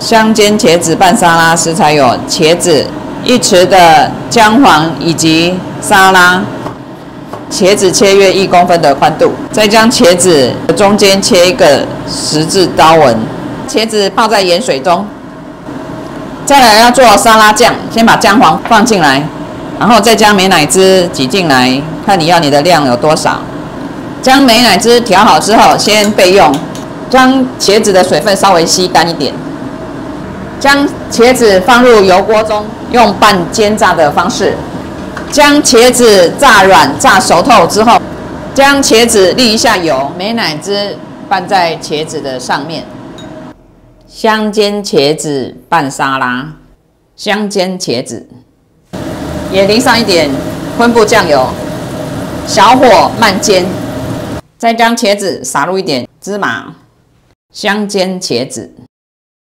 香煎茄子拌沙拉食材有茄子1匙的姜黄以及沙拉。茄子切约1公分的宽度，再将茄子中间切一个十字刀纹。茄子泡在盐水中。再来要做沙拉酱，先把姜黄放进来，然后再将美乃滋挤进来，看你要你的量有多少。将美乃滋调好之后，先备用。将茄子的水分稍微吸干一点。将茄子放入油锅中，用半煎炸的方式，将茄子炸软、炸熟透之后，将茄子沥一下油，美乃滋拌在茄子的上面。香煎茄子拌沙拉，香煎茄子，也淋上一点昆布酱油，小火慢煎，再将茄子撒入一点芝麻，香煎茄子。